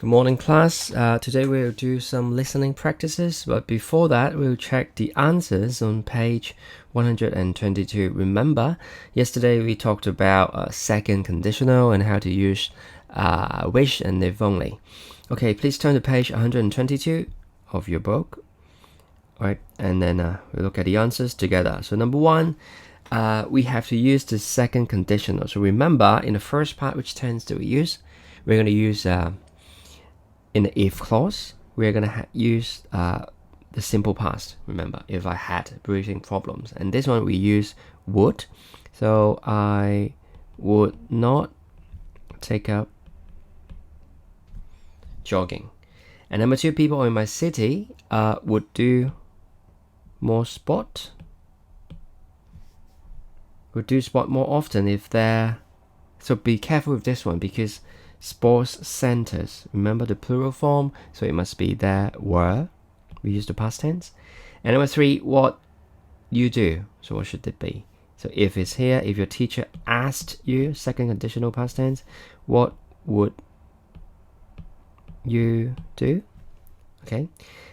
Good morning, class. Today we'll do some listening practices, but before that, we'll check the answers on page 122. Remember, yesterday we talked about second conditional and how to use wish and if only. Okay, please turn to page 122 of your book. All right, and then we'll look at the answers together. So number one, we have to use the second conditional. So remember, in the first part, which tense do we use? We're going to use in the if clause, we're going to use the simple past. Remember, if I had breathing problems. And this one we use would. So I would not take up jogging. And number two, people in my city would do more sport. Would do sport more often if they're... So be careful with this one because sports centers, remember the plural form, so it must be there were. We use the past tense. And number three, what you do. So what should it be? So if it's here, if your teacher asked you, second conditional past tense, what would you do? Okay.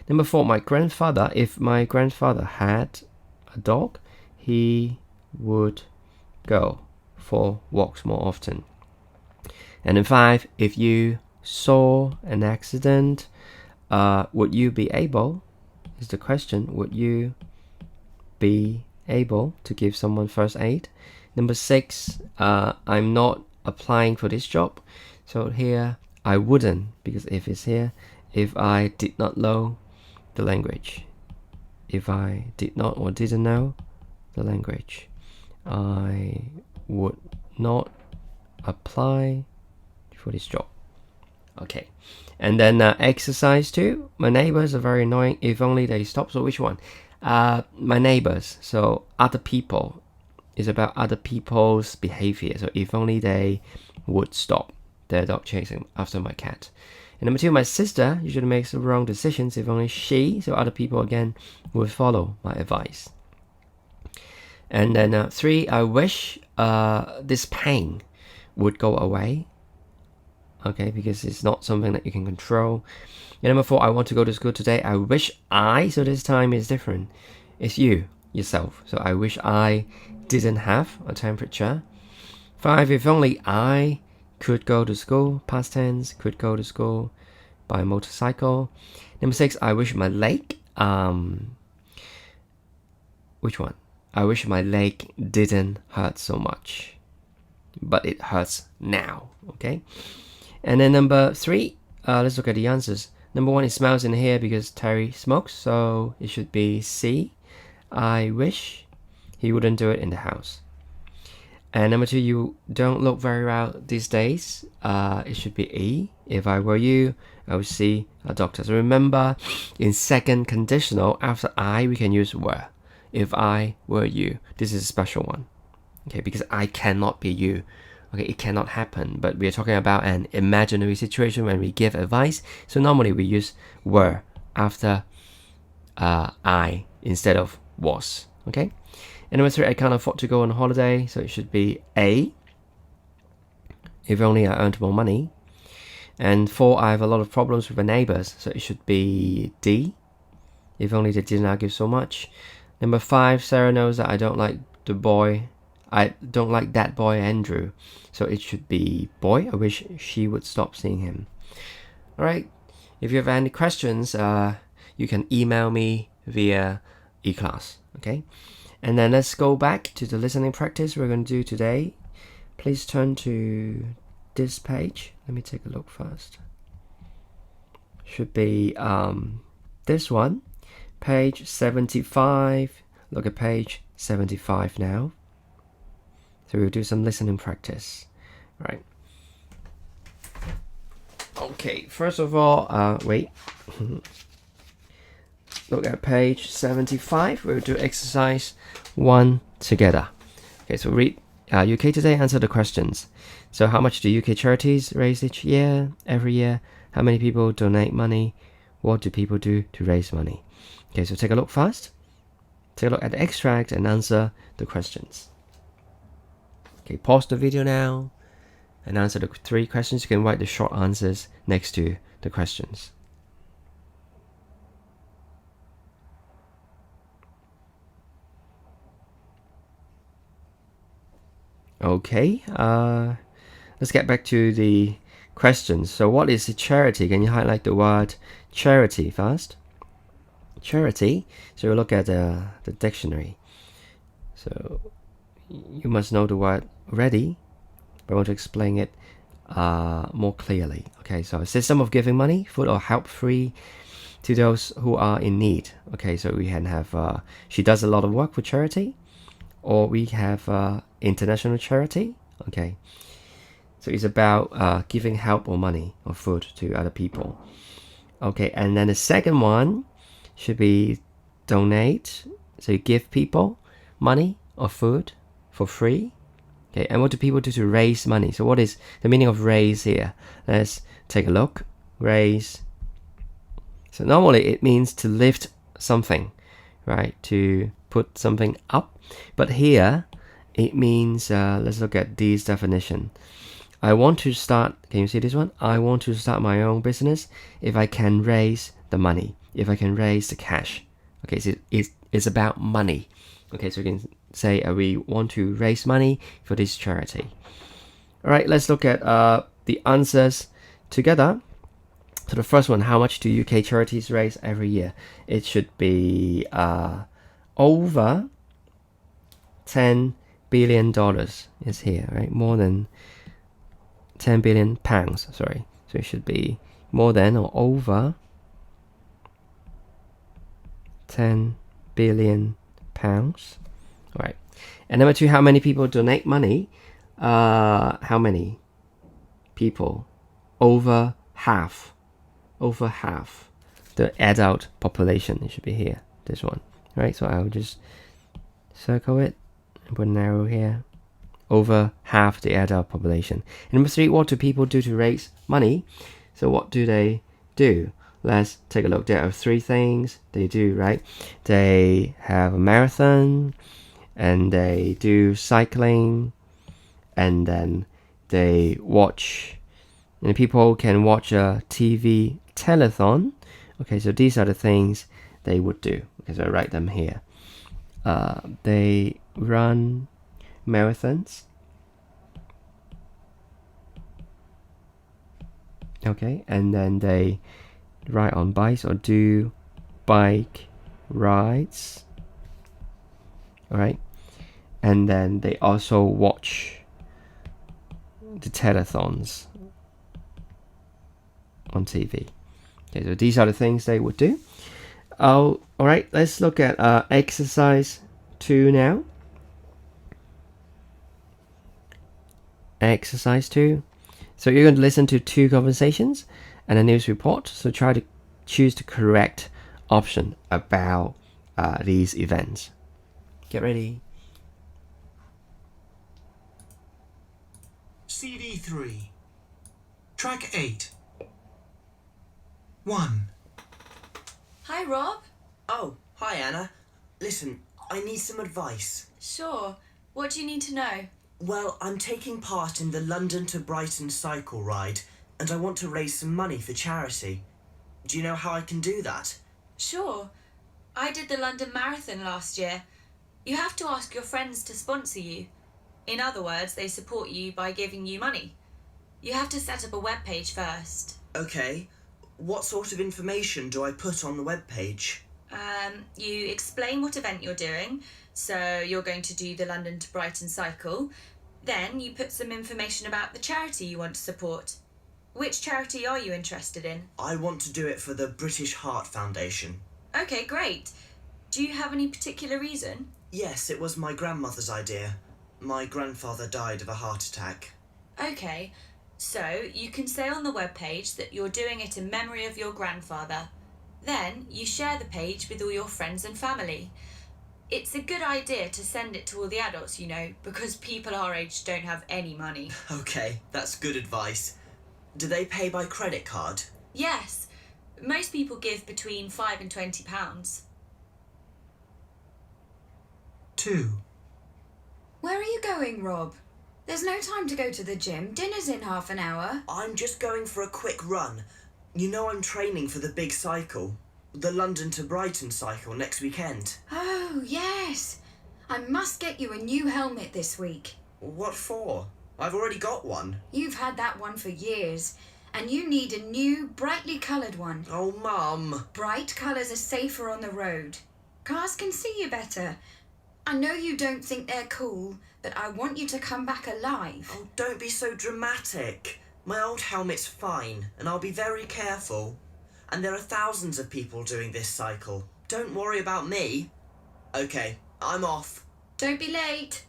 Number four, my grandfather, if my grandfather had a dog, he would go for walks more often. And then five, if you saw an accident, would you be able, is the question, would you be able to give someone first aid? Number six, I'm not applying for this job. So here, I wouldn't, because if it's here, if I did not know the language. If I did not or didn't know the language, I would not apply for this job. Okay, and then exercise 2. My neighbors are very annoying. If only they stop. So which one? My neighbors. So other people is about other people's behavior. So if only they would stop their dog chasing after my cat. And number 2, my sister usually makes the wrong decisions. If only she, so other people again, would follow my advice. And then 3, I wish this pain would go away. Okay, because it's not something that you can control. And number 4, I want to go to school today. I wish I, so this time is different. It's you, yourself. So I wish I didn't have a temperature. 5, if only I could go to school. Past tense, could go to school by motorcycle. Number 6, I wish my leg. Which one? I wish my leg didn't hurt so much. But it hurts now. Okay. And then number 3, let's look at the answers. Number 1, it smells in here because Terry smokes, so it should be C. I wish he wouldn't do it in the house. And number 2, you don't look very well these days. It should be E. If I were you, I would see a doctor. So remember, in second conditional, after I, we can use were. If I were you, this is a special one. Okay, because I cannot be you. Okay, it cannot happen, but we are talking about an imaginary situation when we give advice. So normally we use were after I instead of was. Okay, and number 3, I can't afford to go on holiday, so it should be A. If only I earned more money. And 4, I have a lot of problems with my neighbors, so it should be D. If only they didn't argue so much. Number 5, Sarah knows that I don't like the boy. I don't like that boy, Andrew. So it should be boy. I wish she would stop seeing him. All right. If you have any questions, you can email me via eClass. Okay. And then let's go back to the listening practice we're going to do today. Please turn to this page. Let me take a look first. Should be this one. Page 75. Look at page 75 now. So we'll do some listening practice. Right. Okay, first of all, wait. Look at page 75. We'll do exercise 1 together. Okay, so read UK Today, answer the questions. So how much do UK charities raise each year, every year? How many people donate money? What do people do to raise money? Okay, so take a look first. Take a look at the extract and answer the questions. Okay, pause the video now and answer the 3 questions. You can write the short answers next to the questions. Okay, let's get back to the questions. So what is a charity? Can you highlight the word charity first? Charity. So we look at the dictionary. So you must know the word already, but I want to explain it more clearly. Okay, so a system of giving money, food, or help free to those who are in need. Okay, so we can have she does a lot of work for charity, or we have international charity. Okay, so it's about giving help or money or food to other people. Okay, and then the second one should be donate. So you give people money or food for free. Okay, and what do people do to raise money? So what is the meaning of raise here? Let's take a look. Raise. So normally it means to lift something, right? To put something up. But here it means, let's look at this definition. I want to start, can you see this one? I want to start my own business if I can raise the money, if I can raise the cash. Okay, so it's about money. Okay, so you can say we want to raise money for this charity. All right, let's look at the answers together. So the first one, how much do UK charities raise every year? It should be over $10 billion is here, right? More than 10 billion pounds, sorry. So it should be more than or over 10 billion pounds. All right. And number two, how many people donate money? How many people? Over half. Over half the adult population. It should be here, this one. Right, so I'll just circle it and put an arrow here. Over half the adult population. And number three, what do people do to raise money? So what do they do? Let's take a look. There are three things they do, right? They have a marathon, and they do cycling, and then they watch, and people can watch a TV telethon. Okay, so these are the things they would do. Okay, so I write them here. They run marathons. Okay, and then they ride on bikes or do bike rides. All right, and then they also watch the telethons on TV. Okay, so these are the things they would do. All right, let's look at exercise 2 now. Exercise 2. So you're going to listen to 2 conversations and a news report. So try to choose the correct option about these events. Get ready. CD 3. Track 8. 1. Hi, Rob. Oh, hi Anna. Listen, I need some advice. Sure. What do you need to know? Well, I'm taking part in the London to Brighton cycle ride, and I want to raise some money for charity. Do you know how I can do that? Sure. I did the London Marathon last year. You have to ask your friends to sponsor you. In other words, they support you by giving you money. You have to set up a web page first. Okay. What sort of information do I put on the web page? You explain what event you're doing. So you're going to do the London to Brighton cycle. Then you put some information about the charity you want to support. Which charity are you interested in? I want to do it for the British Heart Foundation. Okay, great. Do you have any particular reason? Yes, it was my grandmother's idea. My grandfather died of a heart attack. Okay, so you can say on the webpage that you're doing it in memory of your grandfather. Then you share the page with all your friends and family. It's a good idea to send it to all the adults, you know, because people our age don't have any money. Okay, that's good advice. Do they pay by credit card? Yes, most people give between £5 and £20. 2. Where are you going, Rob? There's no time to go to the gym. Dinner's in half an hour. I'm just going for a quick run. You know I'm training for the big cycle, the London to Brighton cycle next weekend. Oh, yes. I must get you a new helmet this week. What for? I've already got one. You've had that one for years, and you need a new, brightly coloured one. Oh, Mum. Bright colours are safer on the road. Cars can see you better. I know you don't think they're cool, but I want you to come back alive. Oh, don't be so dramatic. My old helmet's fine, and I'll be very careful. And there are thousands of people doing this cycle. Don't worry about me. Okay, I'm off. Don't be late.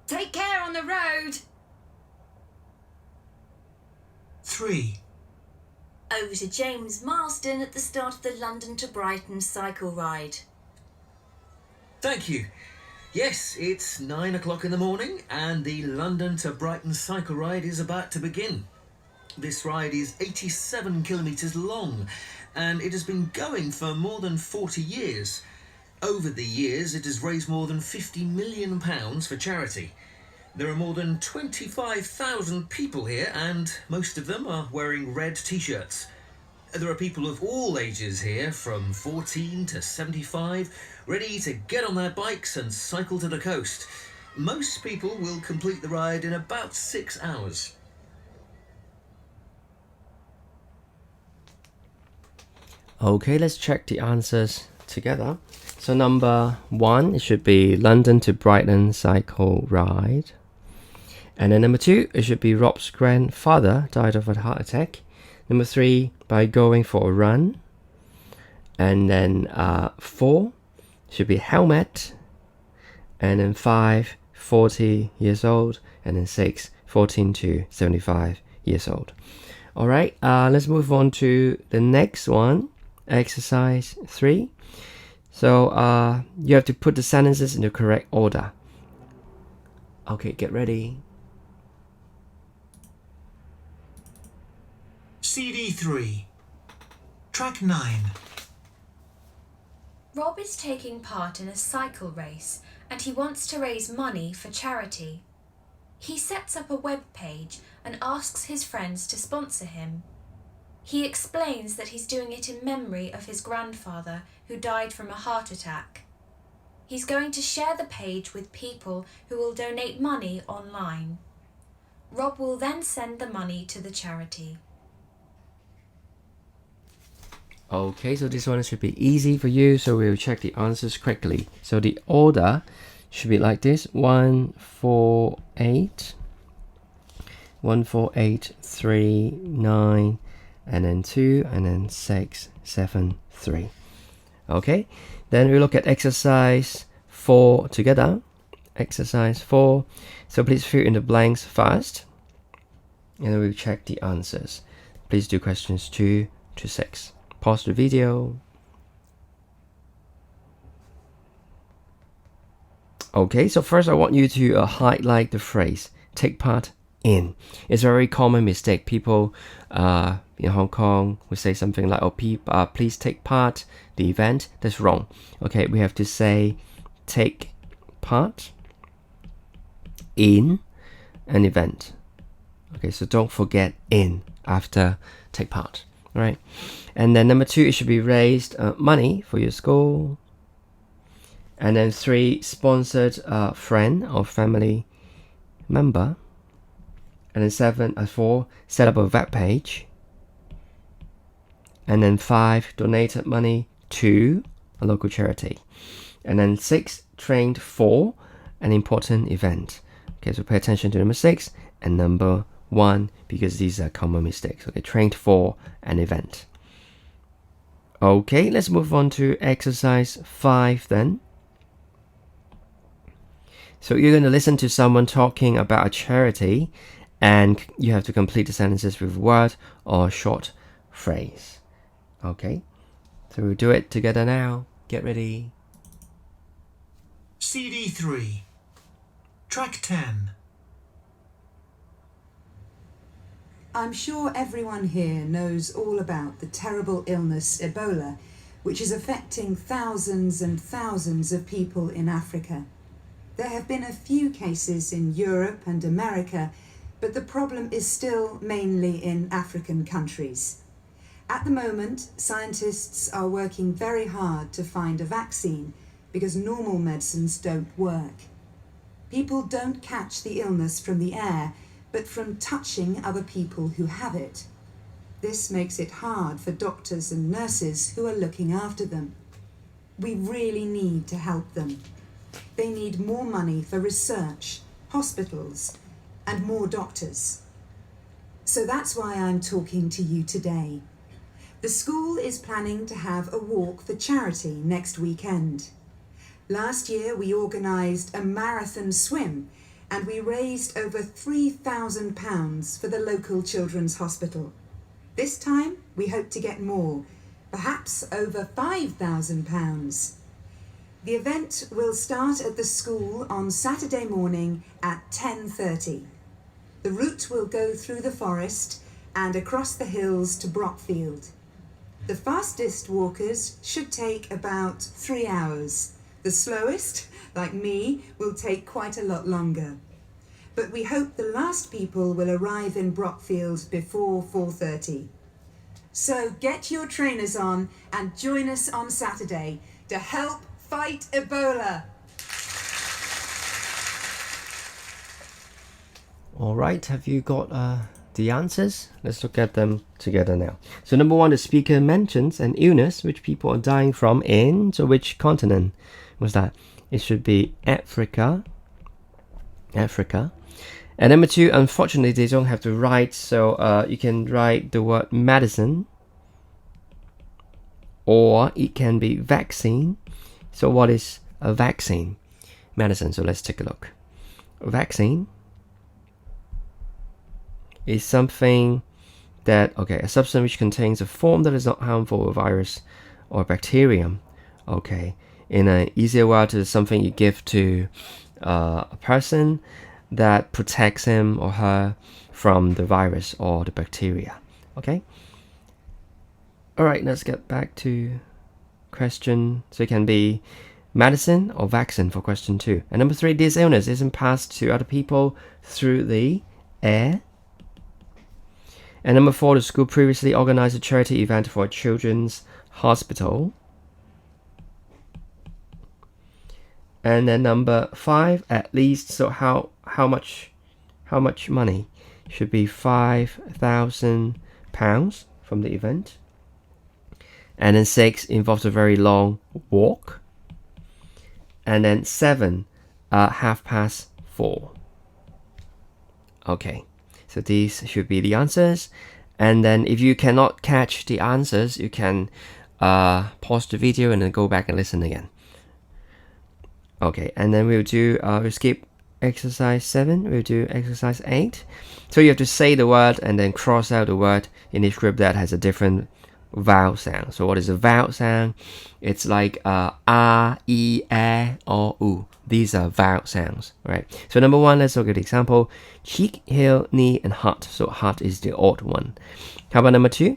Take care on the road. 3. Over to James Marsden at the start of the London to Brighton cycle ride. Thank you. Yes, it's 9 o'clock in the morning and the London to Brighton cycle ride is about to begin. This ride is 87 kilometres long and it has been going for more than 40 years. Over the years, it has raised more than £50 million for charity. There are more than 25,000 people here and most of them are wearing red t-shirts. There are people of all ages here, from 14 to 75, ready to get on their bikes and cycle to the coast. Most people will complete the ride in about 6 hours. Okay, let's check the answers together. So number 1, it should be London to Brighton cycle ride. And then number 2, it should be Rob's grandfather died of a heart attack. Number 3, by going for a run. And then 4 should be helmet. And then 5, 40 years old. And then 6, 14 to 75 years old. Alright, let's move on to the next one. Exercise 3. So you have to put the sentences in the correct order. Okay, get ready. CD 3. Track 9. Rob is taking part in a cycle race and he wants to raise money for charity. He sets up a web page and asks his friends to sponsor him. He explains that he's doing it in memory of his grandfather who died from a heart attack. He's going to share the page with people who will donate money online. Rob will then send the money to the charity. Okay, so this one should be easy for you, so we'll check the answers quickly. So the order should be like this: 1, 4, 8, 1, 4, 8, 3, 9, and then 2, and then 6, 7, 3. Okay, then we look at exercise 4 together. Exercise 4. So please fill in the blanks first, and then we'll check the answers. Please do questions 2 to 6. Pause the video. Okay, so first I want you to highlight the phrase take part in. It's a very common mistake. People in Hong Kong will say something like, oh, please take part the event. That's wrong. Okay, we have to say take part in an event. Okay, so don't forget in after take part. All right, and then number 2, it should be raised money for your school. And then 3, sponsored friend or family member. And then 4, set up a web page. And then 5, donated money to a local charity. And then 6, trained for an important event. Okay, so pay attention to number 6 and number 1 because these are common mistakes. Okay, trained for an event. Okay, let's move on to exercise 5 then. So you're going to listen to someone talking about a charity and you have to complete the sentences with word or short phrase. Okay, so we'll do it together now. Get ready. CD 3. Track 10. I'm sure everyone here knows all about the terrible illness Ebola, which is affecting thousands and thousands of people in Africa. There have been a few cases in Europe and America, but the problem is still mainly in African countries. At the moment, scientists are working very hard to find a vaccine because normal medicines don't work. People don't catch the illness from the air, but from touching other people who have it. This makes it hard for doctors and nurses who are looking after them. We really need to help them. They need more money for research, hospitals, and more doctors. So that's why I'm talking to you today. The school is planning to have a walk for charity next weekend. Last year we organised a marathon swim and we raised over £3,000 for the local children's hospital. This time we hope to get more, perhaps over £5,000. The event will start at the school on Saturday morning at 10:30. The route will go through the forest and across the hills to Brockfield. The fastest walkers should take about 3 hours. The slowest, like me, will take quite a lot longer. But we hope the last people will arrive in Brockfield before 4:30. So get your trainers on and join us on Saturday to help fight Ebola. All right, have you got the answers? Let's look at them together now. So number 1, the speaker mentions an illness which people are dying from in, so which continent was that? It should be Africa. And number 2, unfortunately they don't have to write, so you can write the word medicine, or it can be vaccine. So what is a vaccine? Medicine, so let's take a look. A vaccine is something that, a substance which contains a form that is not harmful, a virus or bacterium. In an easier word, it is something you give to a person that protects him or her from the virus or the bacteria. Alright, let's get back to question. So it can be medicine or vaccine for question 2. And number 3, this illness isn't passed to other people through the air. And number 4, the school previously organized a charity event for a children's hospital. And then number 5, at least. So how much money? Should be £5,000 from the event. And then 6 involves a very long walk. And then 7, 4:30. So these should be the answers. And then if you cannot catch the answers, you can pause the video and then go back and listen again. And then we'll skip exercise 7, we'll do exercise 8. So you have to say the word and then cross out the word in each group that has a different vowel sound. So what is a vowel sound? It's like R, E, A, or U. These are vowel sounds, right? So number 1, let's look at the example. Cheek, heel, knee, and heart. So heart is the odd one. How about number 2?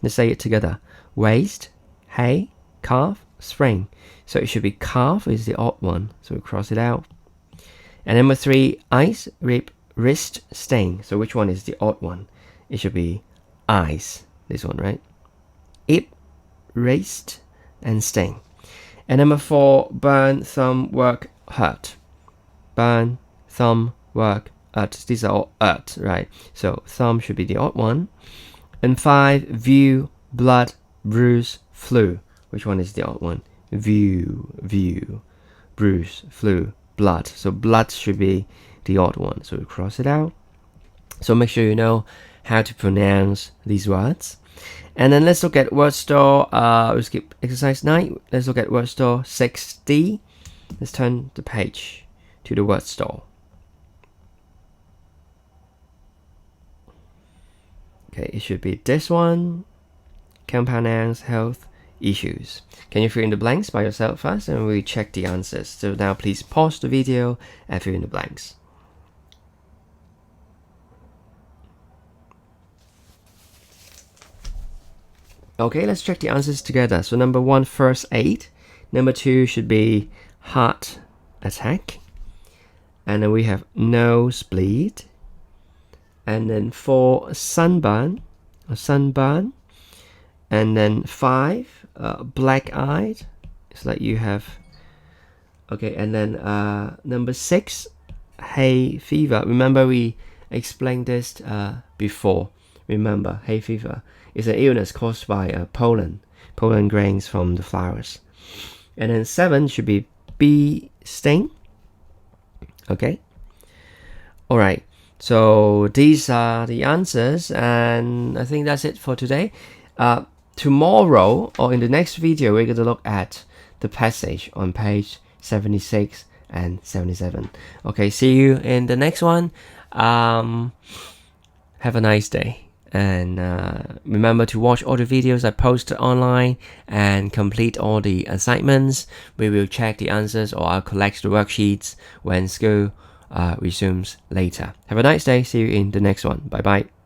Let's say it together. Waist, hay, calf, sprain. So it should be calf is the odd one. So we cross it out. And number 3, eyes, rib, wrist, stain. So which one is the odd one? It should be eyes. This one, right? Hip, wrist, and stain. And number 4, burn, thumb, work, hurt. Burn, thumb, work, hurt. These are all hurt, right? So thumb should be the odd one. And 5, view, blood, bruise, flu. Which one is the odd one? View, bruise, flu, blood. So blood should be the odd one. So we cross it out. So make sure you know how to pronounce these words. And then let's look at word store. We'll skip exercise 9. Let's look at word store 6D. Let's turn the page to the word store. It should be this one. Compound nouns, health, issues. Can you fill in the blanks by yourself first and we check the answers. So now please pause the video and fill in the blanks. Let's check the answers together. So number 1, first aid. Number 2 should be heart attack. And then we have nosebleed. And then 4, sunburn. And then 5, black-eyed. It's like you have. Okay, and then number 6, hay fever. Remember we explained this before. Remember, hay fever is an illness caused by pollen grains from the flowers. And then 7 should be bee sting. Okay. All right. So these are the answers, and I think that's it for today. Tomorrow or in the next video, we're going to look at the passage on page 76 and 77. Okay, see you in the next one. Have a nice day, and remember to watch all the videos I post online and complete all the assignments. We will check the answers, or I'll collect the worksheets when school resumes later. Have a nice day. See you in the next one. Bye bye.